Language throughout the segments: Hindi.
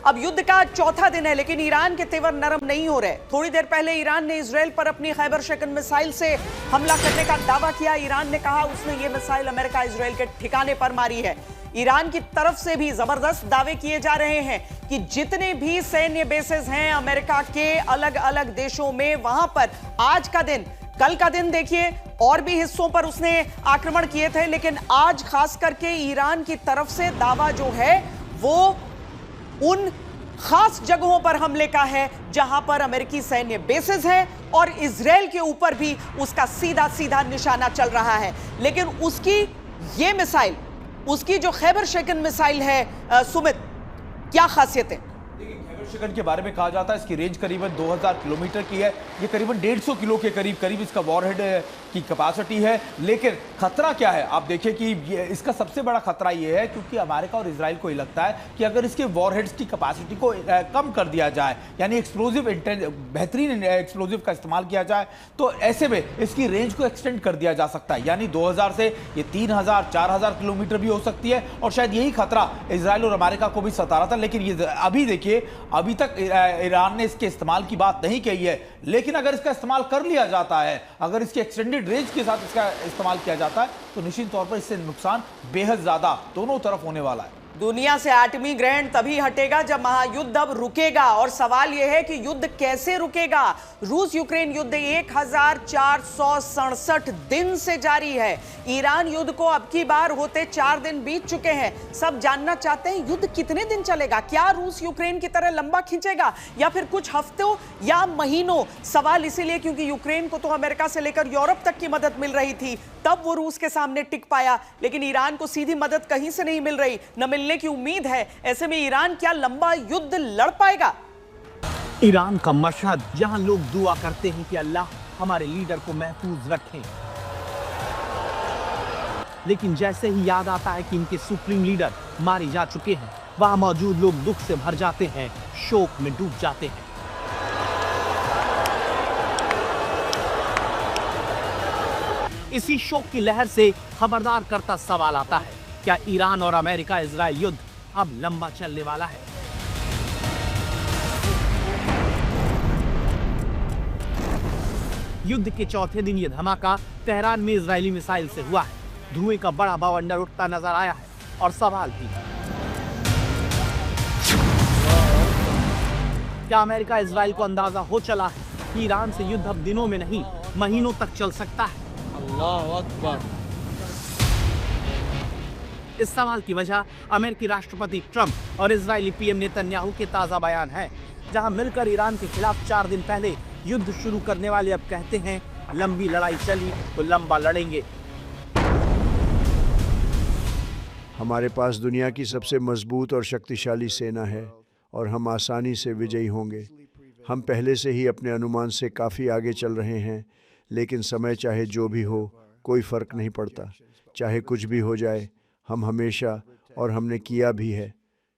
अब युद्ध का चौथा दिन है, लेकिन ईरान के तेवर नरम नहीं हो रहे। थोड़ी देर पहले ईरान ने इजराइल पर अपनी खैबर शिकन मिसाइल से हमला करने का दावा किया। ईरान ने कहा उसने ये मिसाइल अमेरिका इजराइल के ठिकाने पर मारी है। ईरान की तरफ से भी जबरदस्त दावे किए जा रहे हैं कि जितने भी सैन्य बेसेस हैं अमेरिका के अलग अलग देशों में, वहां पर आज का दिन, कल का दिन देखिए और भी हिस्सों पर उसने आक्रमण किए थे, लेकिन आज खास करके ईरान की तरफ से दावा जो है वो उन खास जगहों पर हमले का है जहां पर अमेरिकी सैन्य बेसेस हैं और इजराइल के ऊपर भी उसका सीधा सीधा निशाना चल रहा है। लेकिन उसकी ये मिसाइल, उसकी जो खैबर शिकन मिसाइल है सुमित, क्या खासियत है? खैबर शिकन के बारे में कहा जाता है इसकी रेंज करीबन 2000 किलोमीटर की है। ये करीबन 150 किलो के करीब इसका वॉरहेड की कैपेसिटी है। लेकिन खतरा क्या है, आप देखिए कि इसका सबसे बड़ा खतरा ये है क्योंकि अमेरिका और इजराइल को ये लगता है कि अगर इसके वॉरहेड्स की कैपेसिटी को कम कर दिया जाए, यानी एक्सप्लोजिव बेहतरीन एक्सप्लोजिव का इस्तेमाल किया जाए, तो ऐसे में इसकी रेंज को एक्सटेंड कर दिया जा सकता है। यानी 2000 से ये 3000 4000 किलोमीटर भी हो सकती है। और शायद यही खतरा इजराइल और अमेरिका को भी सता रहा था। लेकिन ये अभी देखिए, अभी तक ईरान ने इसके इस्तेमाल की बात नहीं कही है, लेकिन अगर इसका इस्तेमाल कर लिया जाता है, अगर इसके एक्सटेंडेड रेंज के साथ इसका इस्तेमाल किया जाता है, तो निश्चित तौर पर इससे नुकसान बेहद ज्यादा दोनों तरफ होने वाला है। दुनिया से एटमी ग्रहण तभी हटेगा जब महायुद्ध अब रुकेगा। और सवाल यह है कि युद्ध कैसे रुकेगा? रूस यूक्रेन युद्ध 1467 दिन से जारी है। ईरान युद्ध को अब की बार होते 4 दिन बीत चुके हैं। सब जानना चाहते हैं युद्ध कितने दिन चलेगा। क्या रूस यूक्रेन की तरह लंबा खींचेगा या फिर कुछ हफ्तों या महीनों? सवाल इसीलिए क्योंकि यूक्रेन को तो अमेरिका से लेकर यूरोप तक की मदद मिल रही थी, तब वो रूस के सामने टिक पाया। लेकिन ईरान को सीधी मदद कहीं से नहीं मिल रही, न मिलने की उम्मीद है। ऐसे में ईरान क्या लंबा युद्ध लड़ पाएगा? ईरान का मशहद जहां लोग दुआ करते हैं कि अल्लाह हमारे लीडर को महफूज रखे, लेकिन जैसे ही याद आता है कि इनके सुप्रीम लीडर मारे जा चुके हैं, वहां मौजूद लोग दुख से भर जाते हैं, शोक में डूब जाते हैं। इसी शोक की लहर से खबरदार करता सवाल आता है, क्या ईरान और अमेरिका इजराइल युद्ध अब लंबा चलने वाला है? युद्ध के चौथे दिन यह धमाका तेहरान में इजरायली मिसाइल से हुआ है। धुएं का बड़ा बवंडर उठता नजर आया है और सवाल भी, क्या अमेरिका इजराइल को अंदाजा हो चला है कि ईरान से युद्ध अब दिनों में नहीं महीनों तक चल सकता है? अल्लाह अकबर। इस सवाल की वजह अमेरिकी राष्ट्रपति ट्रंप और इजरायली पीएम नेतन्याहू के ताजा बयान है, जहां मिलकर ईरान के खिलाफ 4 दिन पहले युद्ध शुरू करने वाले अब कहते हैं लंबी लड़ाई चली तो लंबा लड़ेंगे। हमारे पास दुनिया की सबसे मजबूत और शक्तिशाली सेना है और हम आसानी से विजयी होंगे। हम पहले से ही अपने अनुमान से काफ़ी आगे चल रहे हैं, लेकिन समय चाहे जो भी हो, कोई फ़र्क नहीं पड़ता। चाहे कुछ भी हो जाए, हम हमेशा, और हमने किया भी है,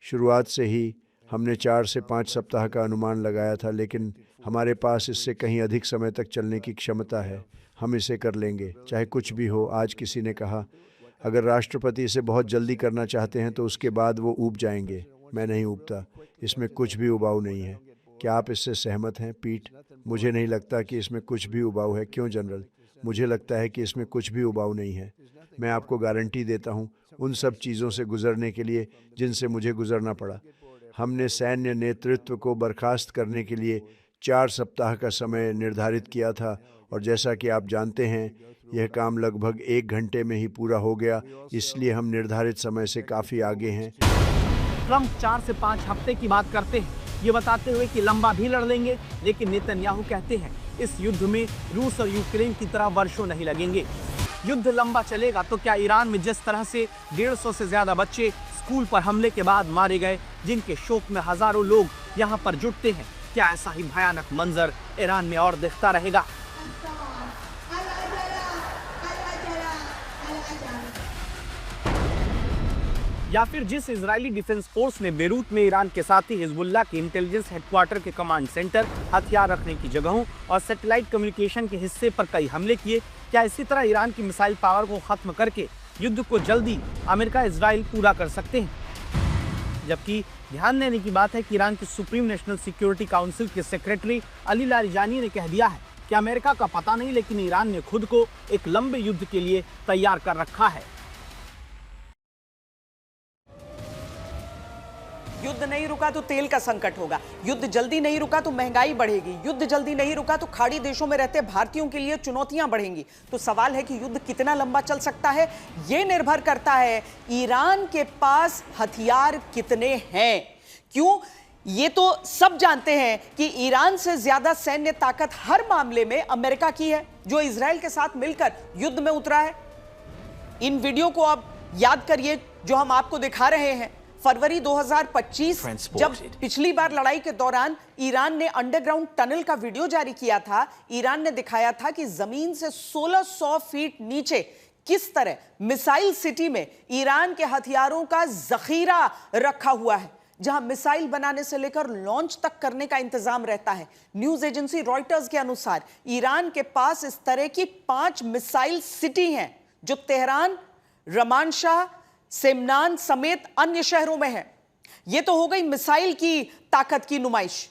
शुरुआत से ही हमने 4 से 5 सप्ताह का अनुमान लगाया था, लेकिन हमारे पास इससे कहीं अधिक समय तक चलने की क्षमता है। हम इसे कर लेंगे, चाहे कुछ भी हो। आज किसी ने कहा, अगर राष्ट्रपति इसे बहुत जल्दी करना चाहते हैं तो उसके बाद वो ऊब जाएंगे। मैं नहीं ऊबता, इसमें कुछ भी उबाऊ नहीं है। क्या आप इससे सहमत हैं, पीट? मुझे नहीं लगता कि इसमें कुछ भी उबाऊ है। क्यों जनरल? मुझे लगता है कि इसमें कुछ भी उबाऊ नहीं है। मैं आपको गारंटी देता हूँ उन सब चीज़ों से गुजरने के लिए जिनसे मुझे गुजरना पड़ा। हमने सैन्य नेतृत्व को बर्खास्त करने के लिए 4 सप्ताह का समय निर्धारित किया था, और जैसा कि आप जानते हैं यह काम लगभग 1 घंटे में ही पूरा हो गया, इसलिए हम निर्धारित समय से काफ़ी आगे हैं। ट्रंप 4 से 5 हफ्ते की बात करते हैं, ये बताते हुए कि लंबा भी लड़ लेंगे, लेकिन नेतन्याहू कहते हैं इस युद्ध में रूस और यूक्रेन की तरह वर्षों नहीं लगेंगे। युद्ध लंबा चलेगा तो क्या ईरान में जिस तरह से 150 से ज्यादा बच्चे स्कूल पर हमले के बाद मारे गए, जिनके शोक में हजारों लोग यहाँ पर जुटते हैं, क्या ऐसा ही भयानक मंजर ईरान में और दिखता रहेगा? या फिर जिस इजरायली डिफेंस फोर्स ने बेरूत में ईरान के साथ ही हिजबुल्लाह के इंटेलिजेंस हेडक्वार्टर के कमांड सेंटर, हथियार रखने की जगहों और सैटेलाइट कम्युनिकेशन के हिस्से पर कई हमले किए, क्या इसी तरह ईरान की मिसाइल पावर को खत्म करके युद्ध को जल्दी अमेरिका इजराइल पूरा कर सकते हैं? जबकि ध्यान देने की बात है कि ईरान की सुप्रीम नेशनल सिक्योरिटी काउंसिल के सेक्रेटरी अली लारिजानी ने कह दिया है कि अमेरिका का पता नहीं, लेकिन ईरान ने खुद को एक लंबे युद्ध के लिए तैयार कर रखा है। युद्ध नहीं रुका तो तेल का संकट होगा, युद्ध जल्दी नहीं रुका तो महंगाई बढ़ेगी, युद्ध जल्दी नहीं रुका तो खाड़ी देशों में रहते भारतीयों के लिए चुनौतियां बढ़ेंगी। तो सवाल है कि युद्ध कितना लंबा चल सकता है, यह निर्भर करता है ईरान के पास हथियार कितने हैं। क्यों? ये तो सब जानते हैं कि ईरान से ज्यादा सैन्य ताकत हर मामले में अमेरिका की है, जो इजराइल के साथ मिलकर युद्ध में उतरा है। इन वीडियो को आप याद करिए जो हम आपको दिखा रहे हैं। फरवरी 2025 जब पिछली बार लड़ाई के दौरान ईरान ने अंडरग्राउंड टनल का वीडियो जारी किया था, ईरान ने दिखाया था कि जमीन से 1600 फीट नीचे किस तरह मिसाइल सिटी में ईरान के हथियारों का जखीरा रखा हुआ है, जहां मिसाइल बनाने से लेकर लॉन्च तक करने का इंतजाम रहता है। न्यूज एजेंसी रॉयटर्स के अनुसार ईरान के पास इस तरह की 5 मिसाइल सिटी हैं, जो तेहरान, रमानशाह, सेमनान समेत अन्य शहरों में है। यह तो हो गई मिसाइल की ताकत की नुमाइश।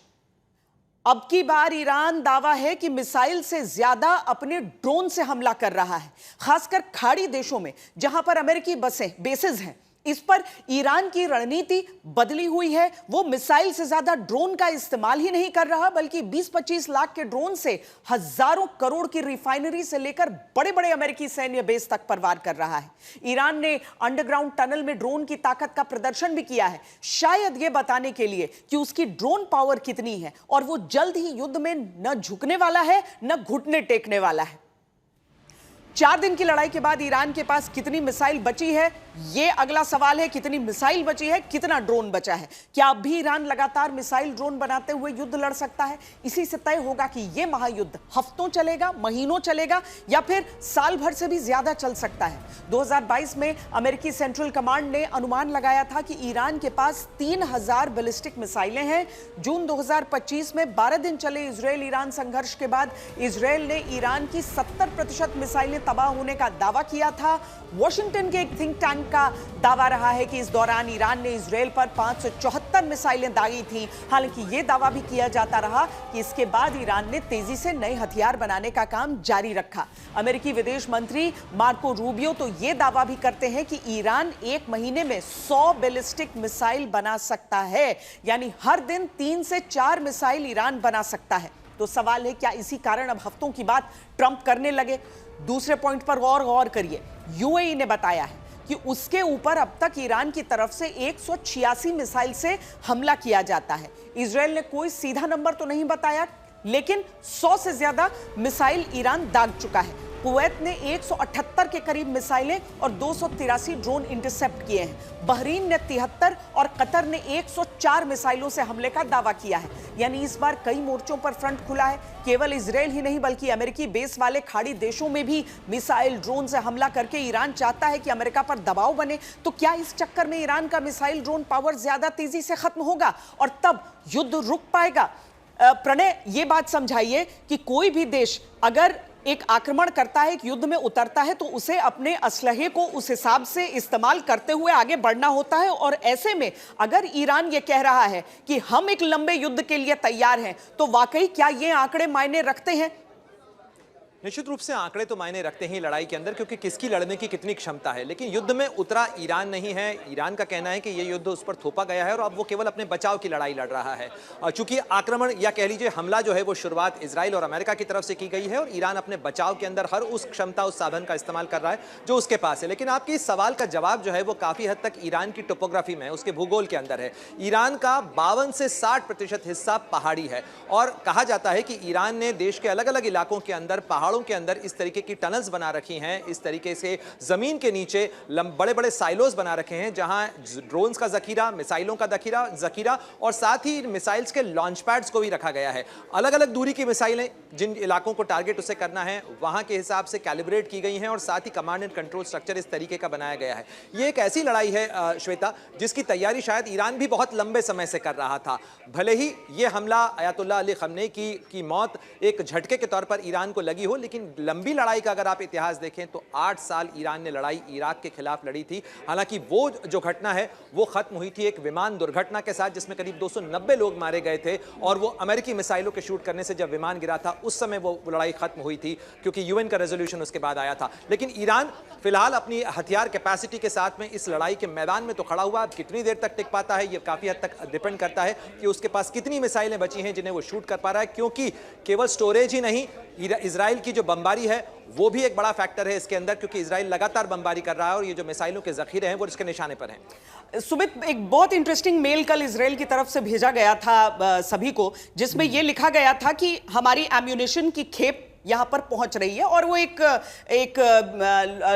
अब की बार ईरान दावा है कि मिसाइल से ज्यादा अपने ड्रोन से हमला कर रहा है, खासकर खाड़ी देशों में जहां पर अमेरिकी बेसेस हैं। इस पर ईरान की रणनीति बदली हुई है। वो मिसाइल से ज्यादा ड्रोन का इस्तेमाल ही नहीं कर रहा, बल्कि 20-25 लाख के ड्रोन से हजारों करोड़ की रिफाइनरी से लेकर बड़े बड़े अमेरिकी सैन्य बेस तक परवार कर रहा है। ईरान ने अंडरग्राउंड टनल में ड्रोन की ताकत का प्रदर्शन भी किया है, शायद यह बताने के लिए कि उसकी ड्रोन पावर कितनी है और वो जल्द ही युद्ध में न झुकने वाला है न घुटने टेकने वाला है। 4 दिन की लड़ाई के बाद ईरान के पास कितनी मिसाइल बची है, यह अगला सवाल है। कितनी मिसाइल बची है, कितना ड्रोन बचा है? क्या अब भी ईरान लगातार मिसाइल ड्रोन बनाते हुए युद्ध लड़ सकता है? इसी से तय होगा कि यह महायुद्ध हफ्तों चलेगा, महीनों चलेगा, या फिर साल भर से भी ज्यादा चल सकता है। 2022 में अमेरिकी सेंट्रल कमांड ने अनुमान लगाया था कि ईरान के पास 3000 बैलिस्टिक मिसाइलें हैं। जून 2025 में 12 दिन चले इजरायल ईरान संघर्ष के बाद इजरायल ने ईरान की 70% मिसाइलें तबाह होने का दावा किया था। वॉशिंगटन के एक थिंक टैंक का दावा रहा है कि इस दौरान ईरान ने इजरायल पर 574 मिसाइलें दागी थी। हालांकि यह दावा भी किया जाता रहा कि इसके बाद ईरान ने तेजी से नए हथियार बनाने का काम जारी रखा। अमेरिकी विदेश मंत्री मार्को रूबियो तो यह दावा भी करते हैं कि ईरान 1 महीने में 100 बैलिस्टिक मिसाइल बना सकता है, यानी हर दिन 3 से 4 मिसाइल ईरान बना सकता है। तो सवाल है, क्या इसी कारण अब हफ्तों की बात ट्रंप करने लगे? दूसरे पॉइंट पर गौर करिए। यूएई ने बताया है कि उसके ऊपर अब तक ईरान की तरफ से 186 मिसाइल से हमला किया जाता है। इजरायल ने कोई सीधा नंबर तो नहीं बताया, लेकिन 100 से ज्यादा मिसाइल ईरान दाग चुका है। कुवैत ने 178 के करीब मिसाइलें और 283 ड्रोन इंटरसेप्ट किए हैं। बहरीन ने 73 और कतर ने 104 मिसाइलों से हमले का दावा किया है। यानी इस बार कई मोर्चों पर फ्रंट खुला है। केवल इजरायल ही नहीं, बल्कि अमेरिकी बेस वाले खाड़ी देशों में भी मिसाइल ड्रोन से हमला करके ईरान चाहता है कि अमेरिका पर दबाव बने। तो क्या इस चक्कर में ईरान का मिसाइल ड्रोन पावर ज्यादा तेजी से खत्म होगा और तब युद्ध रुक पाएगा? प्रणय, ये बात समझाइए कि कोई भी देश अगर एक आक्रमण करता है, एक युद्ध में उतरता है, तो उसे अपने असलहे को उस हिसाब से इस्तेमाल करते हुए आगे बढ़ना होता है। और ऐसे में अगर ईरान ये कह रहा है कि हम एक लंबे युद्ध के लिए तैयार हैं, तो वाकई क्या ये आंकड़े मायने रखते हैं? निश्चित रूप से आंकड़े तो मायने रखते हैं लड़ाई के अंदर, क्योंकि किसकी लड़ने की कितनी क्षमता है। लेकिन युद्ध में उतरा ईरान नहीं है। ईरान का कहना है कि यह युद्ध उस पर थोपा गया है और अब वो केवल अपने बचाव की लड़ाई लड़ रहा है। चूंकि आक्रमण या कह लीजिए हमला जो है वो शुरुआत इजराइल और अमेरिका की तरफ से की गई है और ईरान अपने बचाव के अंदर हर उस क्षमता, उस साधन का इस्तेमाल कर रहा है जो उसके पास है। लेकिन आपके इस सवाल का जवाब जो है वो काफी हद तक ईरान की टोपोग्राफी में, उसके भूगोल के अंदर है। ईरान का 52 से 60% हिस्सा पहाड़ी है और कहा जाता है कि ईरान ने देश के अलग अलग इलाकों के अंदर, पहाड़ों के अंदर इस तरीके की टनल्स बना रखी हैं, इस तरीके से जमीन के नीचे बड़े बड़े साइलोज बना रखे हैं, जहां ड्रोन्स का जखीरा, मिसाइलों का जखीरा और साथ ही मिसाइल्स के लॉन्च पैड्स को भी रखा गया है। अलग अलग दूरी की मिसाइलें जिन इलाकों को टारगेट उसे करना है वहां के हिसाब से कैलिब्रेट की गई हैं और साथ ही कमांड एंड कंट्रोल स्ट्रक्चर इस तरीके का बनाया गया है। यह एक ऐसी लड़ाई है श्वेता, जिसकी तैयारी शायद ईरान भी बहुत लंबे समय से कर रहा था। भले ही यह हमला अयातुल्लाह अली खमनेई की मौत एक झटके के तौर पर ईरान को लगी हो, लेकिन लंबी लड़ाई का अगर आप इतिहास देखें तो 8 साल ईरान ने लड़ाई इराक के खिलाफ लड़ी थी। हालांकि वो जो घटना है वो खत्म हुई थी एक विमान दुर्घटना के साथ, जिसमें करीब 290 लोग मारे गए थे, और वो अमेरिकी मिसाइलों के शूट करने से जब विमान गिरा था उस समय वो लड़ाई खत्म हुई थी, क्योंकि यूएन का रेजोल्यूशन उसके बाद आया था। लेकिन ईरान फिलहाल अपनी हथियार कैपेसिटी के साथ में इस लड़ाई के मैदान में तो खड़ा हुआ। अब कितनी देर तक टिक पाता है ये काफी हद तक डिपेंड करता है कि उसके पास कितनी मिसाइलें बची हैं जिन्हें वो शूट कर पा रहा है, क्योंकि केवल स्टोरेज ही नहीं, इजराइल की जो बमबारी है वो भी एक बड़ा फैक्टर है इसके अंदर, क्योंकि इजराइल लगातार बमबारी कर रहा है और ये जो मिसाइलों के जखीरे हैं वो इसके निशाने पर हैं। सुमित, एक बहुत इंटरेस्टिंग मेल कल इजराइल की तरफ से भेजा गया था सभी को, जिसमें यह लिखा गया था कि हमारी एम्यूनिशन की खेप यहां पर पहुंच रही है और वो एक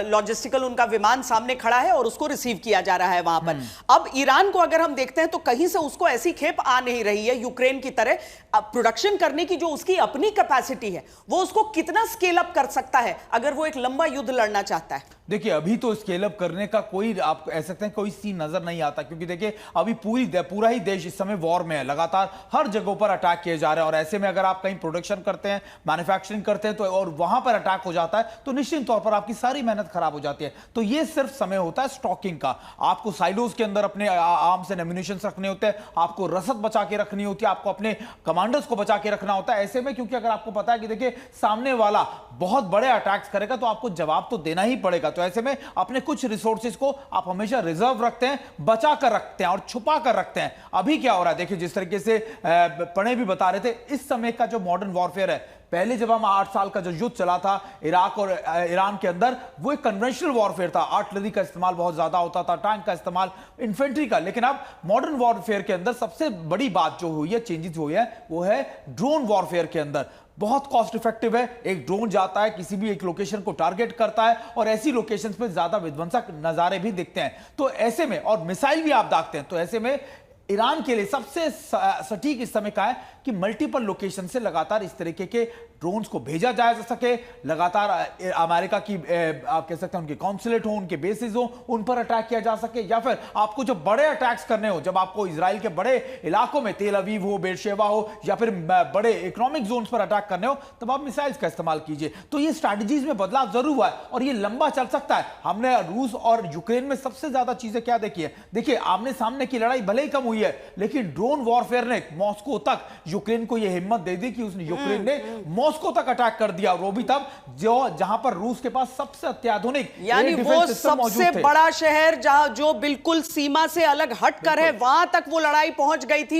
लॉजिस्टिकल उनका विमान सामने खड़ा है और उसको रिसीव किया जा रहा है वहां पर। अब ईरान को अगर हम देखते हैं तो कहीं से उसको ऐसी खेप आ नहीं रही है यूक्रेन की तरह। प्रोडक्शन करने की जो उसकी अपनी कैपेसिटी है वो उसको कितना स्केल अप कर सकता है अगर वो एक लंबा युद्ध लड़ना चाहता है। देखिए अभी तो स्केल अप करने का कोई, आप कह सकते हैं, कोई सीन नजर नहीं आता, क्योंकि देखिए अभी पूरा ही देश इस समय वॉर में है, लगातार हर जगहों पर अटैक किए जा रहे हैं, और ऐसे में अगर आप कहीं प्रोडक्शन करते हैं, मैन्युफैक्चरिंग करते हैं तो और वहां पर अटैक हो जाता है तो निश्चित तौर पर आपकी सारी मेहनत खराब हो जाती है। तो ये सिर्फ समय होता है स्टॉकिंग का। आपको साइलोज के अंदर अपने आर्म्स एंड एम्यूनिशंस रखने होते हैं, आपको रसद बचा के रखनी होती है, आपको अपने कमांडर्स को बचा के रखना होता है ऐसे में, क्योंकि अगर आपको पता है कि देखिए सामने वाला बहुत बड़े अटैक्स करेगा तो आपको जवाब तो देना ही पड़ेगा। तो ऐसे में अपने कुछ रिसोर्सेज को आप हमेशा रिजर्व रखते हैं, बचा कर रखते हैं और छुपा कर रखते हैं। अभी क्या हो रहा है देखिए, जिस तरीके से प्रणय भी बता रहे थे, इस समय का जो मॉडर्न वॉरफेयर है, पहले जब हम 8 साल का जो युद्ध चला था इराक और ईरान के अंदर, वो एक कन्वेंशनल वॉरफेयर था। आर्टिलरी का इस्तेमाल बहुत ज्यादा होता था, टैंक का इस्तेमाल, इन्फेंट्री का। लेकिन अब मॉडर्न वॉरफेयर के अंदर सबसे बड़ी बात जो हुई है, चेंजेस हुई है, वो है ड्रोन वॉरफेयर के अंदर। बहुत कॉस्ट इफेक्टिव है, एक ड्रोन जाता है किसी भी एक लोकेशन को टारगेट करता है और ऐसी लोकेशंस पे ज्यादा विध्वंसक नजारे भी दिखते हैं। तो ऐसे में, और मिसाइल भी आप दागते हैं, तो ऐसे में ईरान के लिए सबसे सटीक इस समय का है कि मल्टीपल लोकेशन से लगातार इस तरीके के ड्रोन्स को भेजा जा सके, लगातार अमेरिका की आप कह सकते हैं उनके कॉन्सुलेट हो, उनके बेसिस हो, उन पर अटैक किया जा सके, या फिर आपको जब बड़े अटैक्स करने हो, जब आपको इजराइल के बड़े इलाकों में, तेल अवीव हो, बेरशेवा हो, या फिर बड़े इकोनॉमिक जोन्स पर अटैक करने हो, तब आप मिसाइल्स का इस्तेमाल कीजिए। तो ये स्ट्रैटेजीज में बदलाव जरूर हुआ है और ये लंबा चल सकता है। हमने रूस और यूक्रेन में सबसे ज्यादा चीजें क्या देखी है, देखिए आमने सामने की लड़ाई भले ही कम हुई है, लेकिन ड्रोन वॉरफेयर ने मॉस्को तक यूक्रेन को यह हिम्मत दे दी कि उसने यूक्रेन ने मॉस्को तक अटैक कर दिया, और वो भी तब जहां पर रूस के पास सबसे अत्याधुनिक, यानी वो सबसे बड़ा शहर जहां जो बिल्कुल सीमा से अलग हटकर है, वहां तक वो लड़ाई पहुंच गई थी।